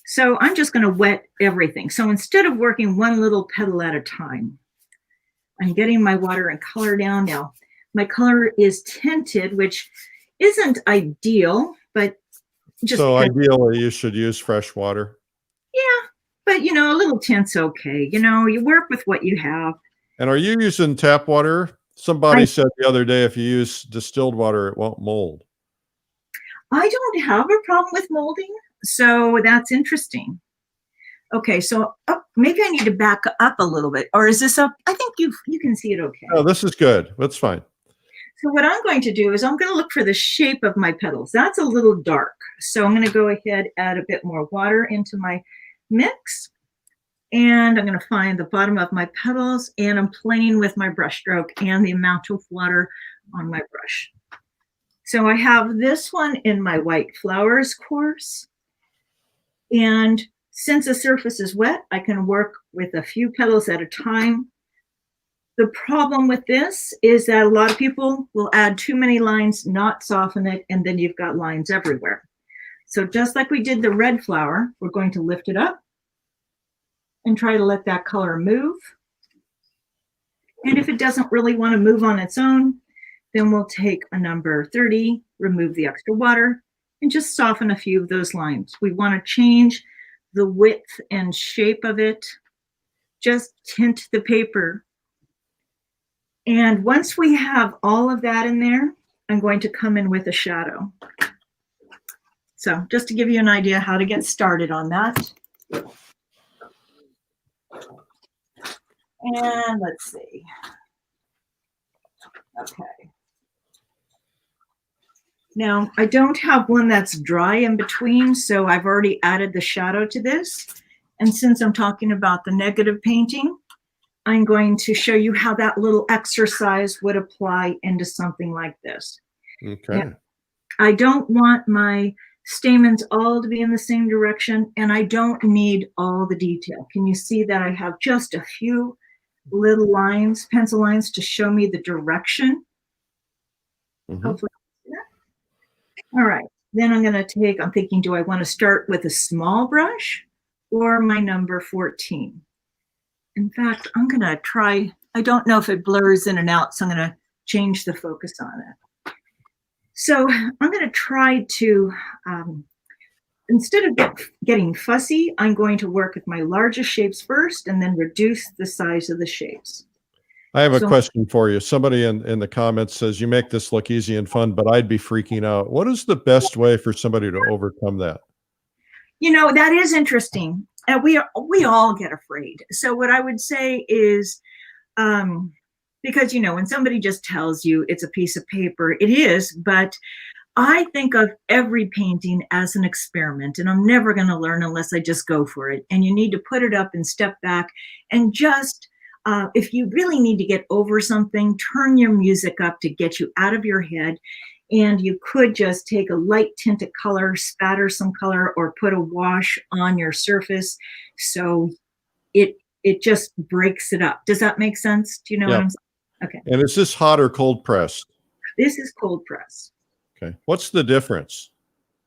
So I'm just going to wet everything. So instead of working one little petal at a time, I'm getting my water and color down. Now, my color is tinted, which isn't ideal, but just so ideally you should use fresh water. Yeah, but a little tint's okay. You work with what you have. And are you using tap water? Somebody said the other day, if you use distilled water, it won't mold. I don't have a problem with molding, so that's interesting. Okay, so maybe I need to back up a little bit, or is this up? I think you can see it okay. Oh, this is good. That's fine. So what I'm going to do is I'm going to look for the shape of my petals. That's a little dark, so I'm going to go ahead, add a bit more water into my mix. And I'm going to find the bottom of my petals, and I'm playing with my brush stroke and the amount of water on my brush. So I have this one in my white flowers course. And since the surface is wet, I can work with a few petals at a time. The problem with this is that a lot of people will add too many lines, not soften it, and then you've got lines everywhere. So just like we did the red flower, we're going to lift it up and try to let that color move. And if it doesn't really want to move on its own, then we'll take a number 30, remove the extra water, and just soften a few of those lines. We want to change the width and shape of it. Just tint the paper. And once we have all of that in there, I'm going to come in with a shadow. So just to give you an idea how to get started on that. And let's see. Okay. Now, I don't have one that's dry in between, so I've already added the shadow to this. And since I'm talking about the negative painting, I'm going to show you how that little exercise would apply into something like this. Okay. Now, I don't want my stamens all to be in the same direction, and I don't need all the detail. Can you see that I have just a few little lines, pencil lines, to show me the direction? Mm-hmm. Hopefully. All right, then I'm going to take, I'm thinking, do I want to start with a small brush or my number 14? In fact, I'm going to try, I don't know if it blurs in and out, so I'm going to change the focus on it. So I'm going to try to, instead of getting fussy, I'm going to work with my largest shapes first and then reduce the size of the shapes. I have a question for you. Somebody in the comments says, you make this look easy and fun, but I'd be freaking out. What is the best way for somebody to overcome that? You know, that is interesting. We all get afraid. So what I would say is, because, you know, when somebody just tells you it's a piece of paper, it is, but I think of every painting as an experiment, and I'm never going to learn unless I just go for it. And you need to put it up and step back and just, if you really need to get over something, turn your music up to get you out of your head. And you could just take a light tint of color, spatter some color, or put a wash on your surface so it just breaks it up. Does that make sense? Do you know what I'm saying? Okay. And is this hot or cold pressed? This is cold press. Okay. What's the difference?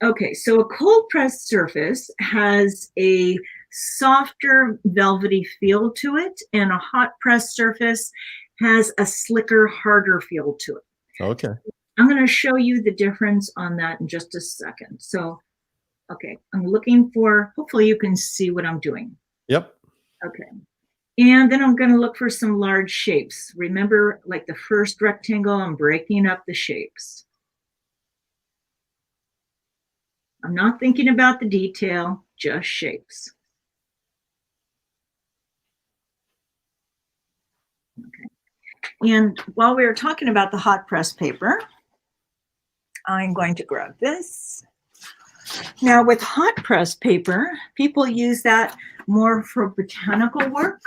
Okay, so a cold pressed surface has a softer velvety feel to it, and a hot pressed surface has a slicker, harder feel to it. Okay. I'm going to show you the difference on that in just a second. So, okay, I'm looking for, hopefully you can see what I'm doing. Yep. Okay. And then I'm going to look for some large shapes. Remember, like the first rectangle, I'm breaking up the shapes. I'm not thinking about the detail, just shapes. Okay. And while we were talking about the hot press paper, I'm going to grab this. Now with hot press paper, people use that more for botanical work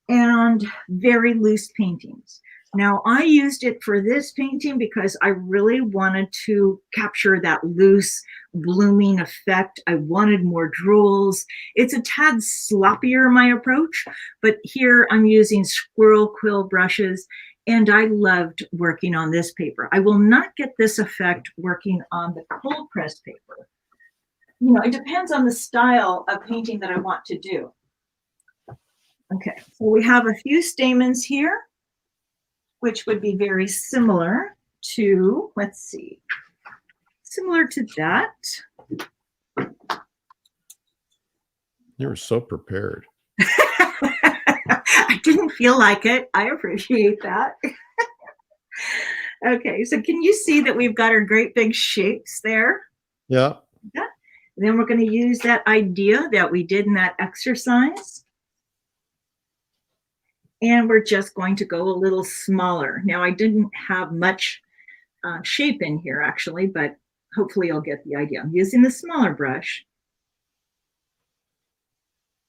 and very loose paintings. Now I used it for this painting because I really wanted to capture that loose blooming effect. I wanted more drools. It's a tad sloppier, my approach, but here I'm using squirrel quill brushes, and I loved working on this paper. I will not get this effect working on the cold press paper. You know, it depends on the style of painting that I want to do. Okay, so we have a few stamens here, which would be very similar to, let's see, similar to that. You were so prepared. I didn't feel like it. I appreciate that. Okay, so can you see that we've got our great big shapes there? Yeah. Yeah. And then we're going to use that idea that we did in that exercise. And we're just going to go a little smaller. Now, I didn't have much shape in here, actually, but hopefully you'll get the idea. I'm using the smaller brush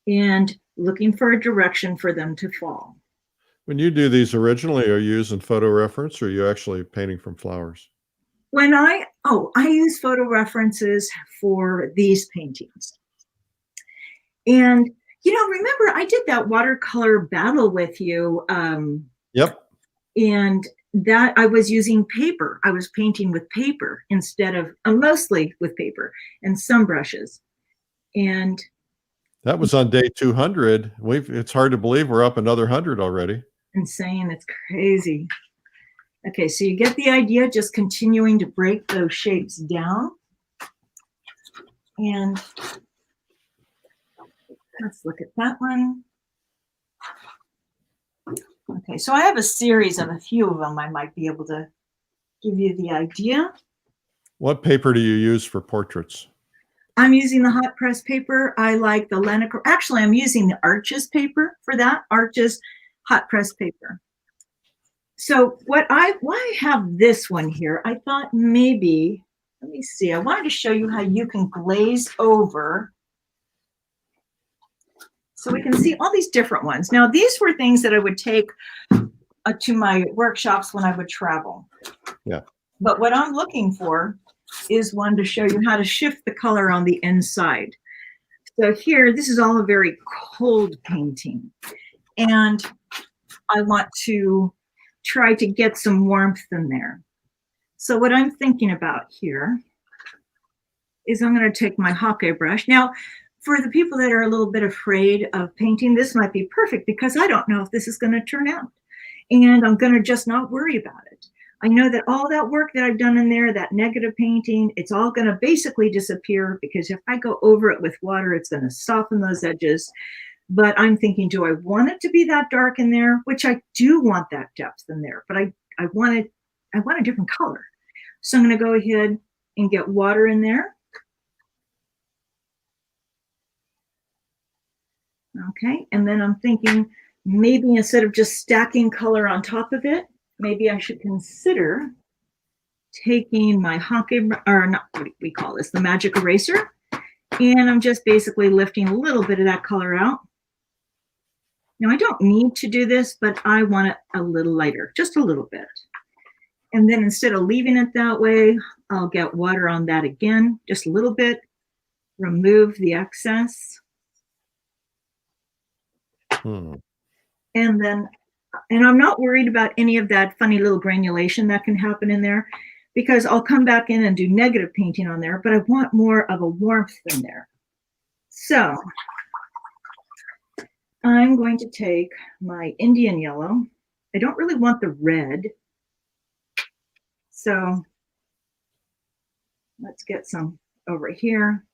and looking for a direction for them to fall. When you do these originally, are you using photo reference, or are you actually painting from flowers? When I use photo references for these paintings. And, you know, remember I did that watercolor battle with you Yep. And that I was using paper. I was painting with paper instead of mostly with paper and some brushes. And That was on day 200. It's hard to believe we're up another 100 already. insane, it's crazy. Okay, so you get the idea, just continuing to break those shapes down. And let's look at that one. Okay, so I have a series of a few of them. I might be able to give you the idea. What paper do you use for portraits? I'm using the hot press paper. I like the Lenacor. Actually, I'm using the Arches paper for that. Arches hot press paper. So why I have this one here, I thought maybe, let me see. I wanted to show you how you can glaze over. So we can see all these different ones. Now, these were things that I would take to my workshops when I would travel. Yeah. But what I'm looking for is one to show you how to shift the color on the inside. So here, this is all a very cold painting. And I want to try to get some warmth in there. So what I'm thinking about here is I'm going to take my Hake brush. Now, for the people that are a little bit afraid of painting, this might be perfect because I don't know if this is going to turn out. And I'm going to just not worry about it. I know that all that work that I've done in there, that negative painting, it's all going to basically disappear because if I go over it with water, it's going to soften those edges. But I'm thinking, do I want it to be that dark in there? Which I do want that depth in there, but I want a different color. So I'm going to go ahead and get water in there. Okay, and then I'm thinking maybe instead of just stacking color on top of it, maybe I should consider taking my Hake, or not, what do we call this, the magic eraser, and I'm just basically lifting a little bit of that color out. Now I don't need to do this, but I want it a little lighter, just a little bit. And then instead of leaving it that way, I'll get water on that again, just a little bit, remove the excess. And then, and I'm not worried about any of that funny little granulation that can happen in there because I'll come back in and do negative painting on there, but I want more of a warmth in there. So I'm going to take my Indian yellow. I don't really want the red. So let's get some over here.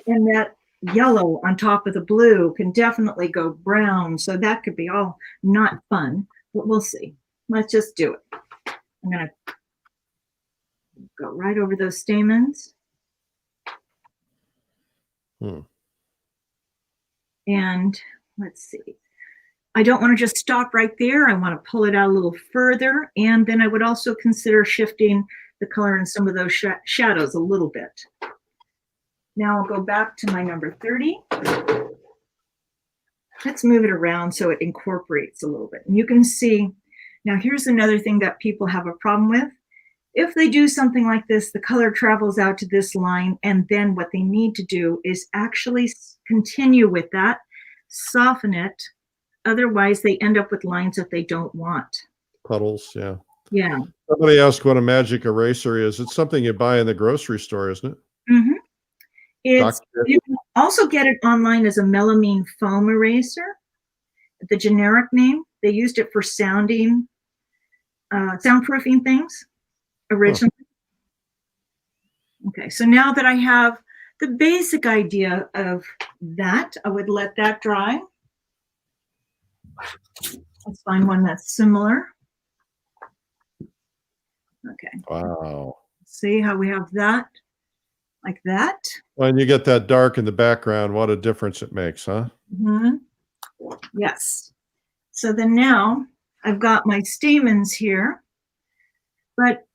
And that yellow on top of the blue can definitely go brown. So that could be all not fun, but we'll see. Let's just do it. I'm going to go right over those stamens. And let's see. I don't want to just stop right there. I want to pull it out a little further. And then I would also consider shifting the color in some of those shadows a little bit. Now I'll go back to my number 30. Let's move it around so it incorporates a little bit. And you can see, now here's another thing that people have a problem with. If they do something like this, the color travels out to this line, and then what they need to do is actually continue with that, soften it. Otherwise, they end up with lines that they don't want. Puddles, yeah. Yeah. Somebody asked what a magic eraser is. It's something you buy in the grocery store, isn't it? Mm-hmm. You can also get it online as a melamine foam eraser. The generic name, they used it for soundproofing things originally. Huh. Okay, so now that I have the basic idea of that, I would let that dry. Let's find one that's similar. Okay. Wow. See how we have that? Like that. When you get that dark in the background, what a difference it makes, huh? Mm-hmm. Yes. So then now I've got my stamens here, but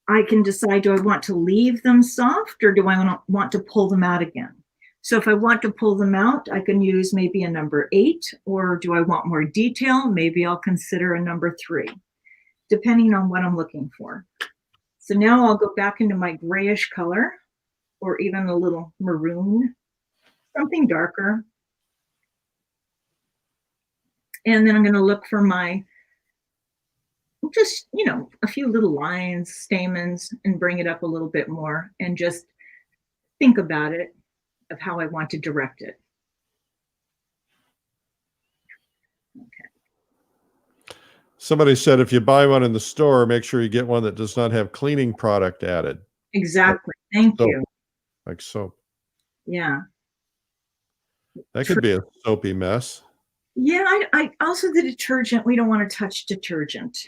I can decide, do I want to leave them soft or do I want to pull them out again? So if I want to pull them out, I can use maybe a number 8, or do I want more detail? Maybe I'll consider a number 3, depending on what I'm looking for. So now I'll go back into my grayish color, or even a little maroon, something darker. And then I'm going to look for my just, a few little lines, stamens, and bring it up a little bit more and just think about it of how I want to direct it. Okay. Somebody said if you buy one in the store, make sure you get one that does not have cleaning product added. Exactly. Thank you. Like soap. Yeah. That could be a soapy mess. Yeah, I also the detergent. We don't want to touch detergent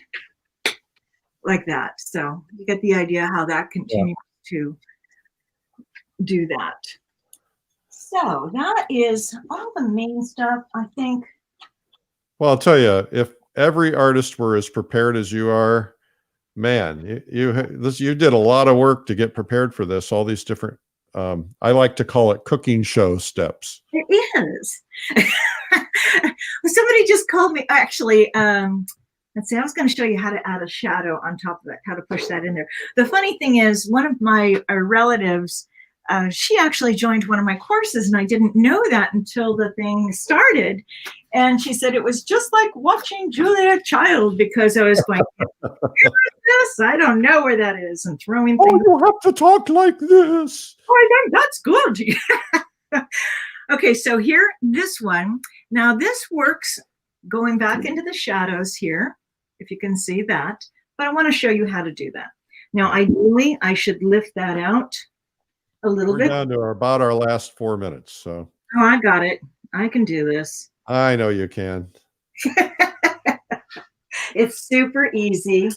like that. So you get the idea how that continues to do that. So that is all the main stuff, I think. Well, I'll tell you, if every artist were as prepared as you are, man, you did a lot of work to get prepared for this. All these different, I like to call it cooking show steps. It is. Somebody just called me, actually, let's see, I was going to show you how to add a shadow on top of that, how to push that in there. The funny thing is, one of my relatives, she actually joined one of my courses, and I didn't know that until the thing started. And she said it was just like watching Julia Child, because I was going, this, I don't know where that is, and throwing things. Oh, you have to talk like this. Oh, I think that's good. Okay, so here, this one. Now this works going back into the shadows here, if you can see that. But I want to show you how to do that. Now, ideally, I should lift that out a little bit. We're down to about our last 4 minutes. So. Oh, I got it. I can do this. I know you can. It's super easy.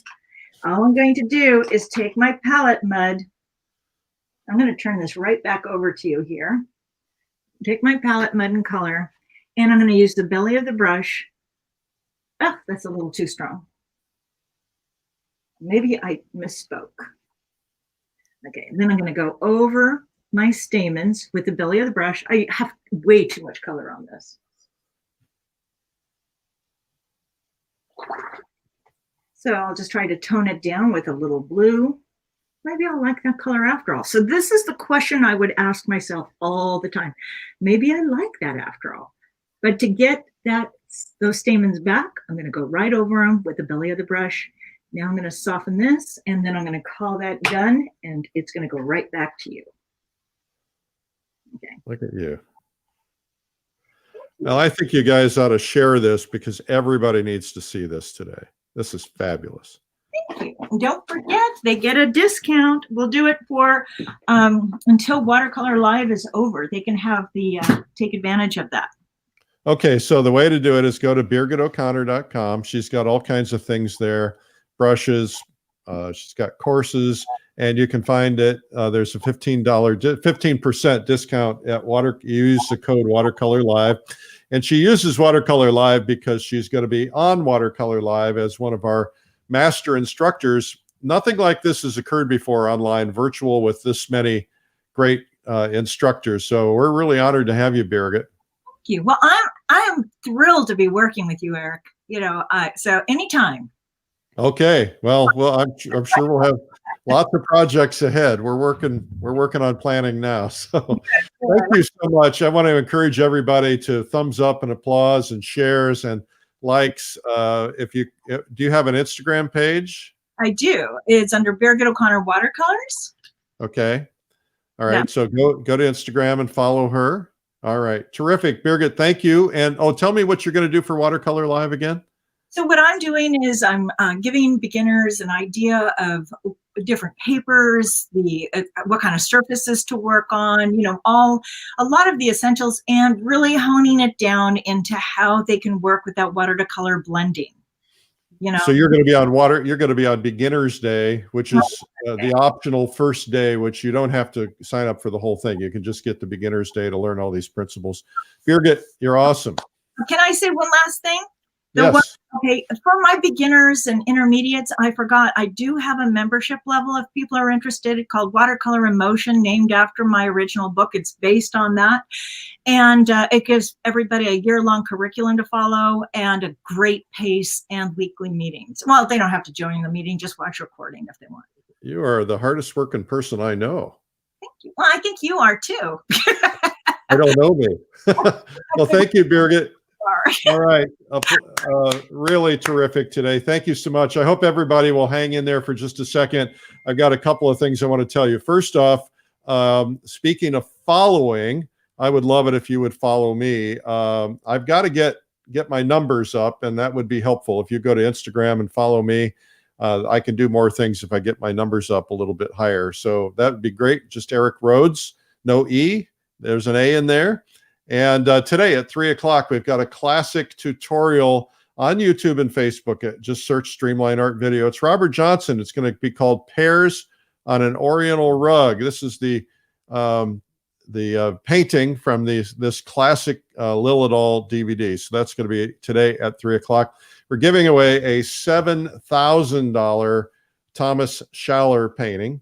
All I'm going to do is take my palette mud. I'm going to turn this right back over to you here. Take my palette mud and color, and I'm going to use the belly of the brush. Oh, that's a little too strong. Maybe I misspoke. Okay, and then I'm going to go over my stamens with the belly of the brush. I have way too much color on this. So I'll just try to tone it down with a little blue. Maybe I'll like that color after all. So this is the question I would ask myself all the time. Maybe I like that after all. But to get those stamens back, I'm going to go right over them with the belly of the brush. Now I'm going to soften this, and then I'm going to call that done, and it's going to go right back to you. Okay. Look at you. Now, I think you guys ought to share this, because everybody needs to see this today. This is fabulous. Thank you. And don't forget, they get a discount. We'll do it for until Watercolor Live is over. They can have the take advantage of that. Okay, so the way to do it is go to BirgitO'Connor.com. She's got all kinds of things there, brushes. She's got courses, and you can find it. There's a $15% discount at You use the code Watercolor Live, and she uses Watercolor Live because she's going to be on Watercolor Live as one of our master instructors. Nothing like this has occurred before online, virtual, with this many great instructors. So we're really honored to have you, Birgit. Thank you. Well, I am thrilled to be working with you, Eric. So anytime. Okay. Well, I'm sure we'll have lots of projects ahead. We're working on planning now. So thank you so much. I want to encourage everybody to thumbs up and applause and shares and likes. Do you have an Instagram page? I do. It's under Birgit O'Connor Watercolors. Okay. All right. Yeah. So go to Instagram and follow her. All right. Terrific. Birgit, thank you. And tell me what you're going to do for Watercolor Live again. So what I'm doing is I'm giving beginners an idea of different papers, what kind of surfaces to work on, a lot of the essentials, and really honing it down into how they can work with that watercolor blending. So you're going to be on Beginner's Day, which is the optional first day, which you don't have to sign up for the whole thing. You can just get the Beginner's Day to learn all these principles. Birgit, you're awesome. Can I say one last thing? Yes. Okay, for my beginners and intermediates, I forgot, I do have a membership level if people are interested, called Watercolor Emotion, named after my original book. It's based on that. And it gives everybody a year-long curriculum to follow and a great pace and weekly meetings. Well, they don't have to join the meeting, just watch recording if they want. You are the hardest working person I know. Thank you. Well, I think you are too. I don't know me. Well, thank you, Birgit. far. All right. Really terrific today. Thank you so much. I hope everybody will hang in there for just a second. I've got a couple of things I want to tell you. First off, speaking of following, I would love it if you would follow me. I've got to get my numbers up, and that would be helpful. If you go to Instagram and follow me, I can do more things if I get my numbers up a little bit higher. So that would be great. Just Eric Rhoads, no E. There's an A in there. And today at 3:00, we've got a classic tutorial on YouTube and Facebook. Just search Streamline Art Video. It's Robert Johnson. It's going to be called Pears on an Oriental Rug. This is the painting from this classic Lilidol DVD. So that's going to be today at 3:00. We're giving away a $7,000 Thomas Schaller painting.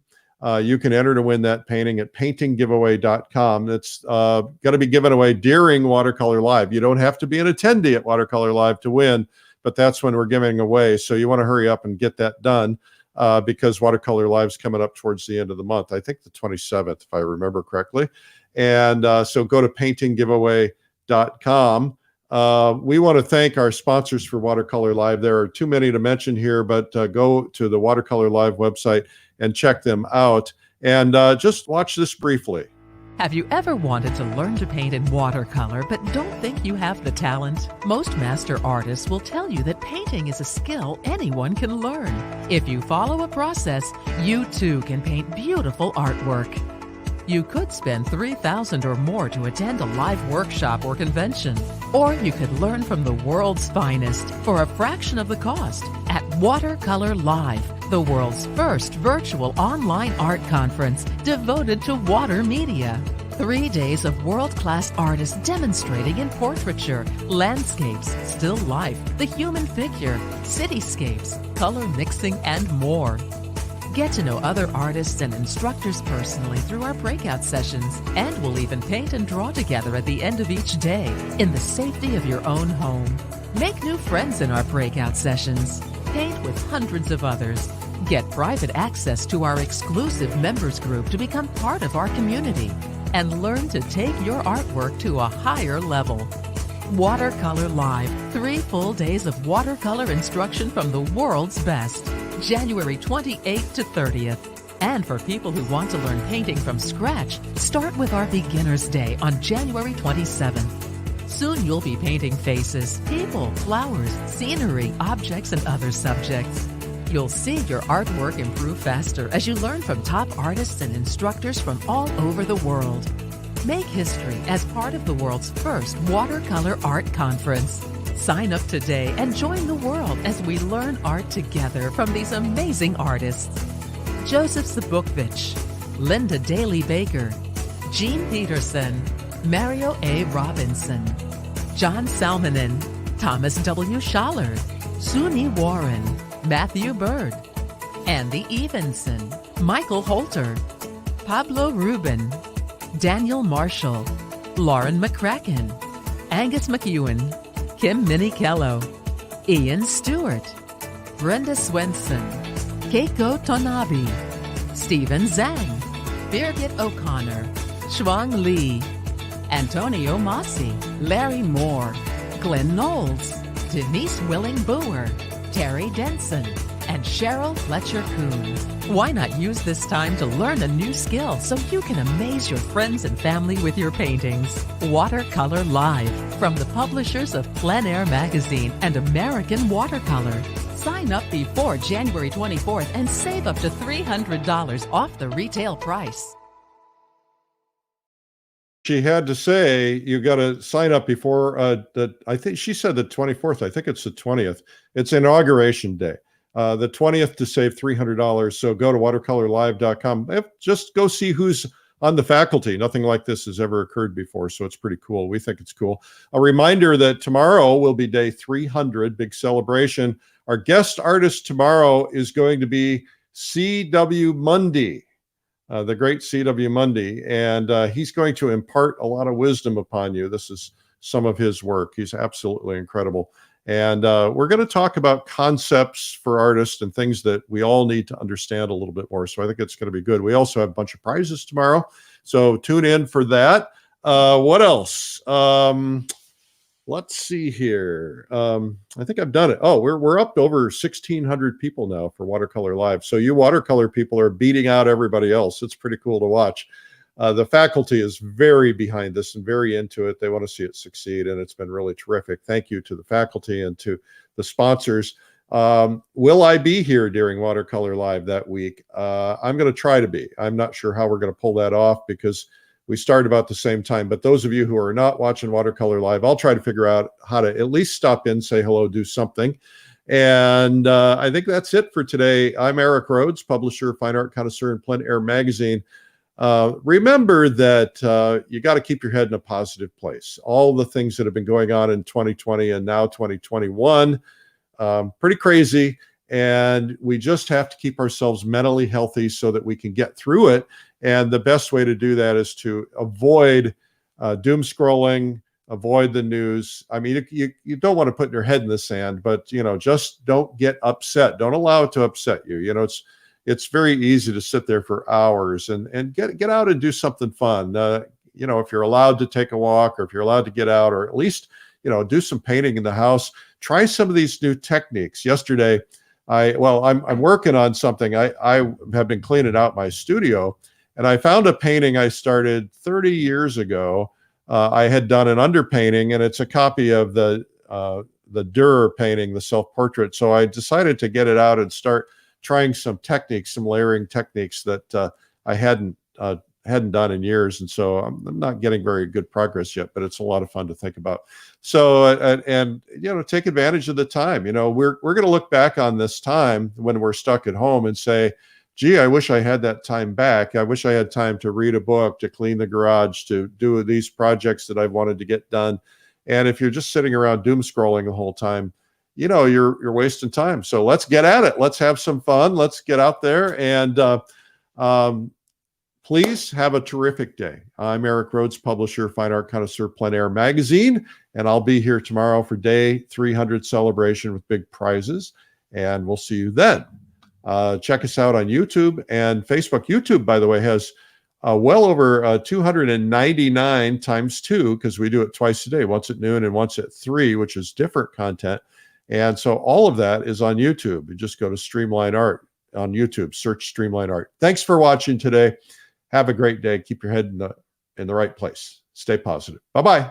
You can enter to win that painting at paintinggiveaway.com. It's going to be given away during Watercolor Live. You don't have to be an attendee at Watercolor Live to win, but that's when we're giving away. So you want to hurry up and get that done because Watercolor Live is coming up towards the end of the month. I think the 27th, if I remember correctly. And so go to paintinggiveaway.com. We want to thank our sponsors for Watercolor Live. There are too many to mention here, but go to the Watercolor Live website and check them out. And just watch this briefly. Have you ever wanted to learn to paint in watercolor but don't think you have the talent? Most master artists will tell you that painting is a skill anyone can learn. If you follow a process, you too can paint beautiful artwork. You could spend $3,000 or more to attend a live workshop or convention. Or you could learn from the world's finest for a fraction of the cost at Watercolor Live, the world's first virtual online art conference devoted to water media. 3 days of world-class artists demonstrating in portraiture, landscapes, still life, the human figure, cityscapes, color mixing, and more. Get to know other artists and instructors personally through our breakout sessions, and we'll even paint and draw together at the end of each day in the safety of your own home. Make new friends in our breakout sessions. Paint with hundreds of others. Get private access to our exclusive members group to become part of our community, and learn to take your artwork to a higher level. Watercolor Live, 3 full days of watercolor instruction from the world's best. January 28th to 30th. And for people who want to learn painting from scratch, start with our Beginner's Day on January 27th. Soon you'll be painting faces, people, flowers, scenery, objects, and other subjects. You'll see your artwork improve faster as you learn from top artists and instructors from all over the world. Make history as part of the world's first watercolor art conference. Sign up today and join the world as we learn art together from these amazing artists. Joseph Zbukvich, Linda Daly Baker, Jean Peterson, Mario A. Robinson, John Salmonen, Thomas W. Schaller, Suni Warren, Matthew Bird, Andy Evenson, Michael Holter, Pablo Rubin, Daniel Marshall, Lauren McCracken, Angus McEwen, Kim Minikello, Ian Stewart, Brenda Swenson, Keiko Tonabe, Stephen Zhang, Birgit O'Connor, Shuang Li, Antonio Masi, Larry Moore, Glenn Knowles, Denise Willing-Boer, Terry Denson, and Cheryl Fletcher-Coons. Why not use this time to learn a new skill so you can amaze your friends and family with your paintings? Watercolor Live, from the publishers of Plein Air Magazine and American Watercolor. Sign up before January 24th and save up to $300 off the retail price. She had to say, you got to sign up before I think she said the 24th. I think it's the 20th. It's Inauguration Day. The 20th to save $300. So go to watercolorlive.com. Just go see who's on the faculty. Nothing like this has ever occurred before, so it's pretty cool. We think it's cool. A reminder that tomorrow will be day 300, big celebration. Our guest artist tomorrow is going to be C.W. Mundy, the great C.W. Mundy, and he's going to impart a lot of wisdom upon you. This is some of his work. He's absolutely incredible. And we're going to talk about concepts for artists and things that we all need to understand a little bit more. So I think it's going to be good. We also have a bunch of prizes tomorrow, so tune in for that. What else? let's see here. I think I've done it. Oh, we're up to over 1,600 people now for Watercolor Live. So you watercolor people are beating out everybody else. It's pretty cool to watch. The faculty is very behind this and very into it. They want to see it succeed, and it's been really terrific. Thank you to the faculty and to the sponsors. Will I be here during Watercolor Live that week? I'm going to try to be. I'm not sure how we're going to pull that off because we start about the same time. But those of you who are not watching Watercolor Live, I'll try to figure out how to at least stop in, say hello, do something. And I think that's it for today. I'm Eric Rhoads, publisher, fine art connoisseur, and Plein Air magazine. Remember that you got to keep your head in a positive place. All the things that have been going on in 2020 and now 2021, pretty crazy. And we just have to keep ourselves mentally healthy so that we can get through it. And the best way to do that is to avoid doom scrolling, avoid the news. I mean, you don't want to put your head in the sand, but, you know, just don't get upset. Don't allow it to upset you. You know, it's very easy to sit there for hours and get out and do something fun. You know, if you're allowed to take a walk, or if you're allowed to get out, or at least, you know, do some painting in the house. Try some of these new techniques. Yesterday, I'm working on something. I have been cleaning out my studio, and I found a painting I started 30 years ago. I had done an underpainting, and it's a copy of the Dürer painting, the self-portrait. So I decided to get it out and start trying some techniques, some layering techniques that I hadn't done in years. And so I'm not getting very good progress yet, but it's a lot of fun to think about. So, and you know, take advantage of the time. You know, we're going to look back on this time when we're stuck at home and say, gee, I wish I had that time back. I wish I had time to read a book, to clean the garage, to do these projects that I've wanted to get done. And if you're just sitting around doom scrolling the whole time, you know, you're wasting time. So let's get at it. Let's have some fun. Let's get out there and please have a terrific day. I'm Eric Rhoads, publisher, fine art connoisseur, Plein Air magazine, and I'll be here tomorrow for day 300 celebration with big prizes, and we'll see you then. Check us out on YouTube and Facebook. YouTube, by the way, has well over 299 times 2, because we do it twice a day, once at noon and once at 3, which is different content. And so all of that is on YouTube. You just go to Streamline Art on YouTube, search Streamline Art. Thanks for watching today. Have a great day. Keep your head in the right place. Stay positive. Bye-bye.